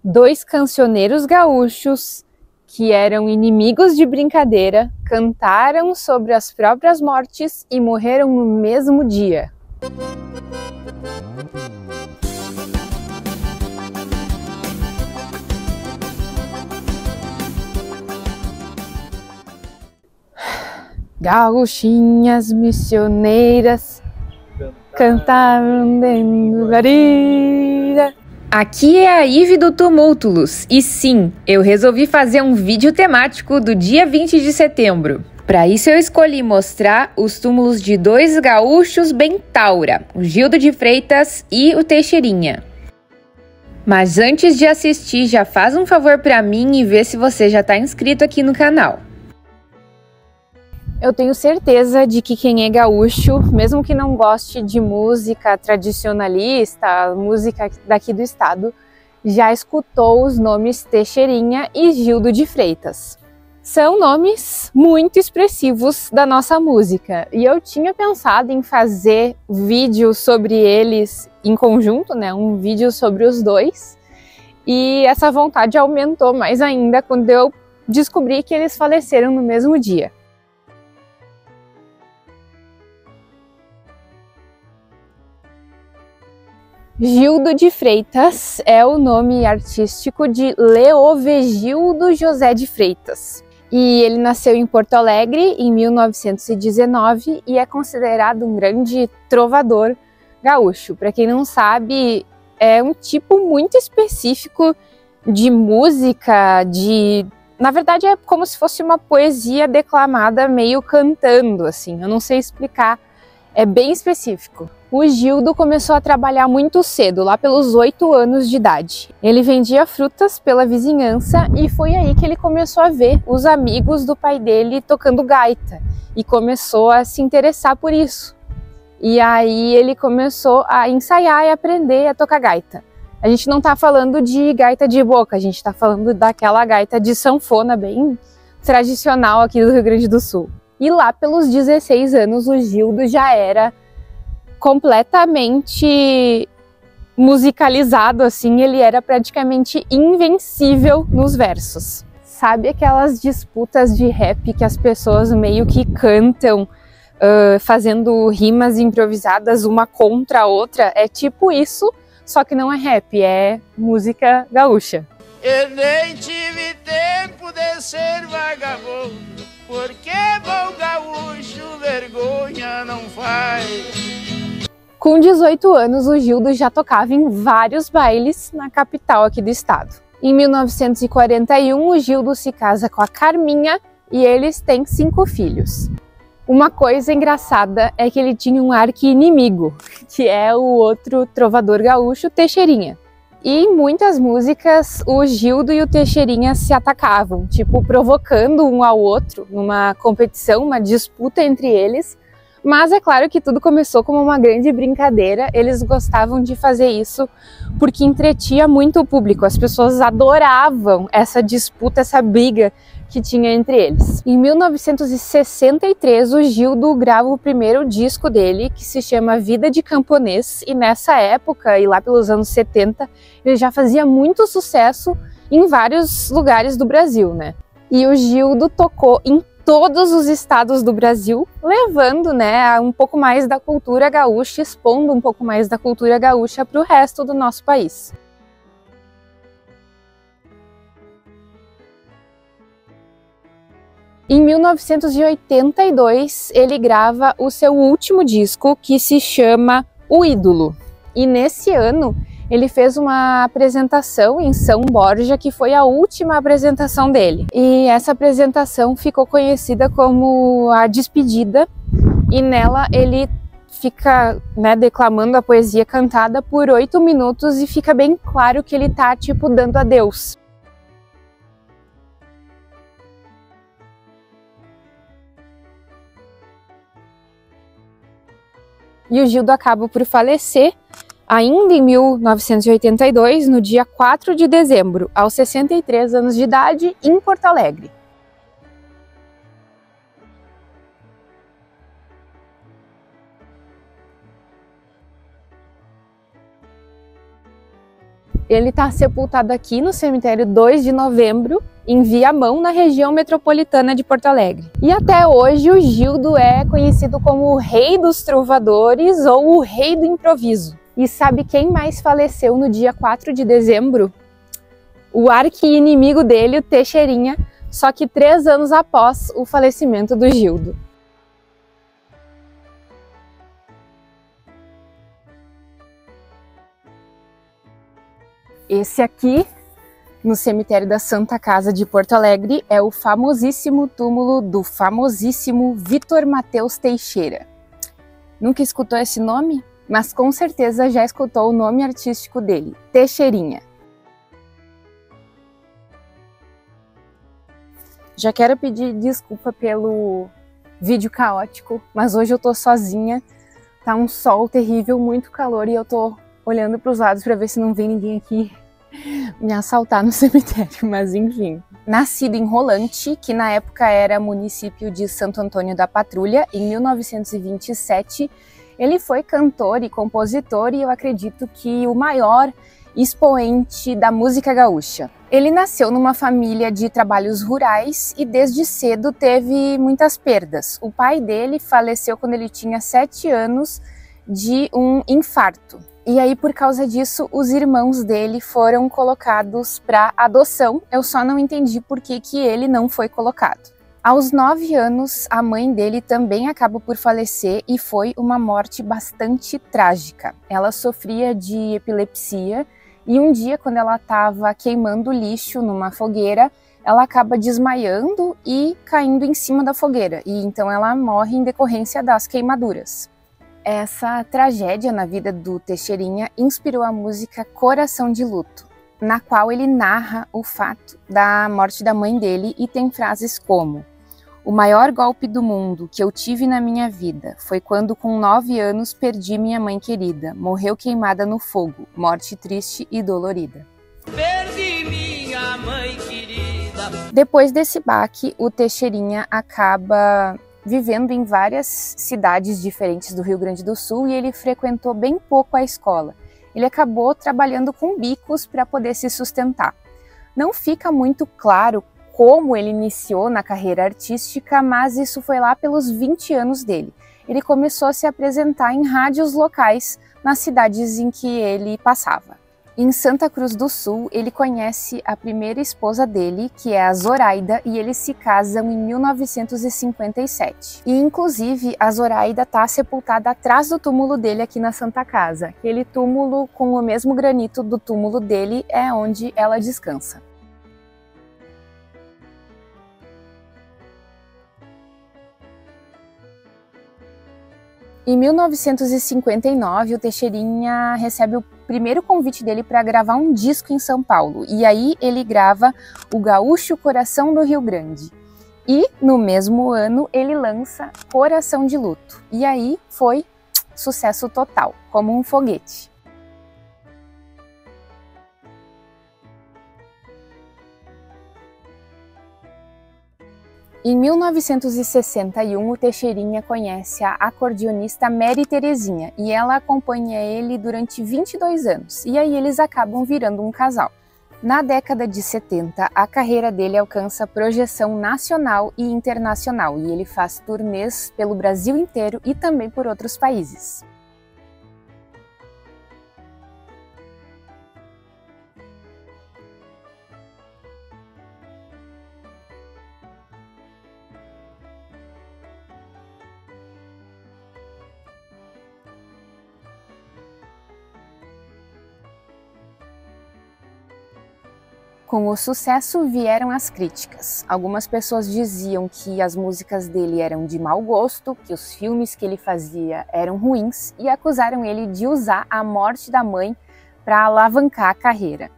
Dois cancioneiros gaúchos, que eram inimigos de brincadeira, cantaram sobre as próprias mortes e morreram no mesmo dia. Gauchinhas missioneiras cantaram dentro da arira. Aqui é a Ive do Tumúltulos e sim, eu resolvi fazer um vídeo temático do dia 20 de setembro. Para isso eu escolhi mostrar os túmulos de dois gaúchos bem taura, o Gildo de Freitas e o Teixeirinha. Mas antes de assistir, já faz um favor para mim e vê se você já está inscrito aqui no canal. Eu tenho certeza de que quem é gaúcho, mesmo que não goste de música tradicionalista, música daqui do estado, já escutou os nomes Teixeirinha e Gildo de Freitas. São nomes muito expressivos da nossa música e eu tinha pensado em fazer vídeo sobre eles em conjunto, né? Um vídeo sobre os dois, e essa vontade aumentou mais ainda quando eu descobri que eles faleceram no mesmo dia. Gildo de Freitas é o nome artístico de Leovigildo José de Freitas. E ele nasceu em Porto Alegre em 1919 e é considerado um grande trovador gaúcho. Para quem não sabe, é um tipo muito específico de música, na verdade é como se fosse uma poesia declamada meio cantando, assim, eu não sei explicar, é bem específico. O Gildo começou a trabalhar muito cedo, lá pelos 8 anos de idade. Ele vendia frutas pela vizinhança e foi aí que ele começou a ver os amigos do pai dele tocando gaita e começou a se interessar por isso. E aí ele começou a ensaiar e aprender a tocar gaita. A gente não tá falando de gaita de boca, a gente tá falando daquela gaita de sanfona bem tradicional aqui do Rio Grande do Sul. E lá pelos 16 anos o Gildo já era completamente musicalizado, assim, ele era praticamente invencível nos versos. Sabe aquelas disputas de rap que as pessoas meio que cantam, fazendo rimas improvisadas uma contra a outra? É tipo isso, só que não é rap, é música gaúcha. Eu nem tive tempo de ser vagabundo, porque bom gaúcho vergonha não faz. Com 18 anos, o Gildo já tocava em vários bailes na capital aqui do estado. Em 1941, o Gildo se casa com a Carminha e eles têm 5 filhos. Uma coisa engraçada é que ele tinha um arqui-inimigo, que é o outro trovador gaúcho, Teixeirinha. E em muitas músicas, o Gildo e o Teixeirinha se atacavam, tipo provocando um ao outro numa competição, uma disputa entre eles. Mas é claro que tudo começou como uma grande brincadeira, eles gostavam de fazer isso porque entretia muito o público, as pessoas adoravam essa disputa, essa briga que tinha entre eles. Em 1963, o Gildo grava o primeiro disco dele, que se chama Vida de Camponês, e nessa época, e lá pelos anos 70, ele já fazia muito sucesso em vários lugares do Brasil, né? E o Gildo tocou em todos os estados do Brasil, levando, né, um pouco mais da cultura gaúcha, expondo um pouco mais da cultura gaúcha para o resto do nosso país. Em 1982, ele grava o seu último disco, que se chama O Ídolo. E nesse ano, ele fez uma apresentação em São Borja, que foi a última apresentação dele. E essa apresentação ficou conhecida como a Despedida, e nela ele fica, né, declamando a poesia cantada por 8 minutos e fica bem claro que ele tá, tipo, dando adeus. E o Gildo acaba por falecer ainda em 1982, no dia 4 de dezembro, aos 63 anos de idade, em Porto Alegre. Ele está sepultado aqui no cemitério 2 de Novembro, em Viamão, na região metropolitana de Porto Alegre. E até hoje o Gildo é conhecido como o rei dos trovadores ou o rei do improviso. E sabe quem mais faleceu no dia 4 de dezembro? O arqui-inimigo dele, o Teixeirinha, só que 3 anos após o falecimento do Gildo. Esse aqui, no cemitério da Santa Casa de Porto Alegre, é o famosíssimo túmulo do famosíssimo Vitor Mateus Teixeira. Nunca escutou esse nome? Mas com certeza já escutou o nome artístico dele, Teixeirinha. Já quero pedir desculpa pelo vídeo caótico, mas hoje eu tô sozinha, tá um sol terrível, muito calor e eu tô olhando para os lados para ver se não vem ninguém aqui me assaltar no cemitério, mas enfim. Nascido em Rolante, que na época era município de Santo Antônio da Patrulha, em 1927, ele foi cantor e compositor e eu acredito que o maior expoente da música gaúcha. Ele nasceu numa família de trabalhos rurais e desde cedo teve muitas perdas. O pai dele faleceu quando ele tinha 7 anos de um infarto. E aí, por causa disso, os irmãos dele foram colocados para adoção. Eu só não entendi por que ele não foi colocado. Aos 9 anos, a mãe dele também acaba por falecer e foi uma morte bastante trágica. Ela sofria de epilepsia e um dia, quando ela estava queimando lixo numa fogueira, ela acaba desmaiando e caindo em cima da fogueira. E então ela morre em decorrência das queimaduras. Essa tragédia na vida do Teixeirinha inspirou a música Coração de Luto, na qual ele narra o fato da morte da mãe dele e tem frases como: "O maior golpe do mundo que eu tive na minha vida foi quando com 9 anos perdi minha mãe querida, morreu queimada no fogo, morte triste e dolorida." Perdi minha mãe querida. Depois desse baque, o Teixeirinha acaba vivendo em várias cidades diferentes do Rio Grande do Sul e ele frequentou bem pouco a escola. Ele acabou trabalhando com bicos para poder se sustentar. Não fica muito claro como ele iniciou na carreira artística, mas isso foi lá pelos 20 anos dele. Ele começou a se apresentar em rádios locais nas cidades em que ele passava. Em Santa Cruz do Sul, ele conhece a primeira esposa dele, que é a Zoraida, e eles se casam em 1957. E, inclusive, a Zoraida está sepultada atrás do túmulo dele aqui na Santa Casa. Aquele túmulo com o mesmo granito do túmulo dele é onde ela descansa. Em 1959, o Teixeirinha recebe o primeiro convite dele para gravar um disco em São Paulo. E aí ele grava o Gaúcho Coração do Rio Grande. E no mesmo ano ele lança Coração de Luto. E aí foi sucesso total, como um foguete. Em 1961, o Teixeirinha conhece a acordeonista Mary Terezinha e ela acompanha ele durante 22 anos, e aí eles acabam virando um casal. Na década de 70, a carreira dele alcança projeção nacional e internacional e ele faz turnês pelo Brasil inteiro e também por outros países. Com o sucesso vieram as críticas. Algumas pessoas diziam que as músicas dele eram de mau gosto, que os filmes que ele fazia eram ruins e acusaram ele de usar a morte da mãe para alavancar a carreira.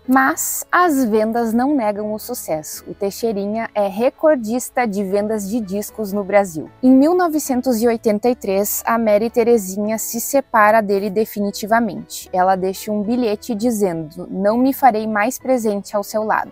Mas as vendas não negam o sucesso. O Teixeirinha é recordista de vendas de discos no Brasil. Em 1983, a Mary Terezinha se separa dele definitivamente. Ela deixa um bilhete dizendo: "Não me farei mais presente ao seu lado".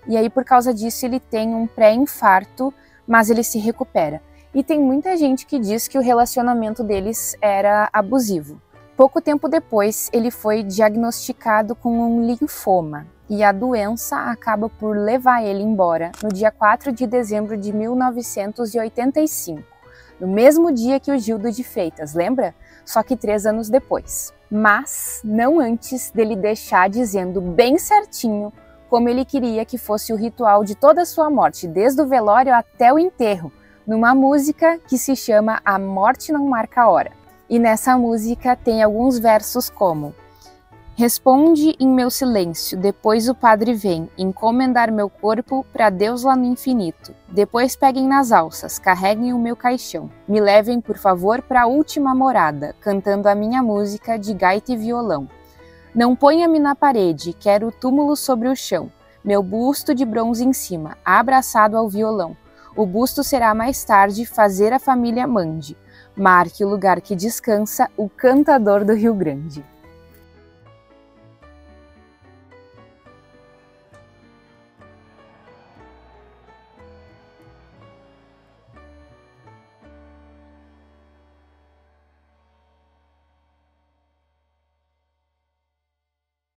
E aí, por causa disso, ele tem um pré-infarto, mas ele se recupera. E tem muita gente que diz que o relacionamento deles era abusivo. Pouco tempo depois, ele foi diagnosticado com um linfoma e a doença acaba por levar ele embora no dia 4 de dezembro de 1985, no mesmo dia que o Gildo de Freitas, lembra? Só que 3 anos depois. Mas não antes dele deixar dizendo bem certinho como ele queria que fosse o ritual de toda a sua morte, desde o velório até o enterro, numa música que se chama A Morte Não Marca a Hora. E nessa música tem alguns versos como: "Responde em meu silêncio, depois o padre vem encomendar meu corpo para Deus lá no infinito. Depois peguem nas alças, carreguem o meu caixão. Me levem, por favor, para a última morada, cantando a minha música de gaita e violão. Não ponha-me na parede, quero o túmulo sobre o chão. Meu busto de bronze em cima, abraçado ao violão. O busto será mais tarde fazer a família mande. Marque o lugar que descansa o cantador do Rio Grande".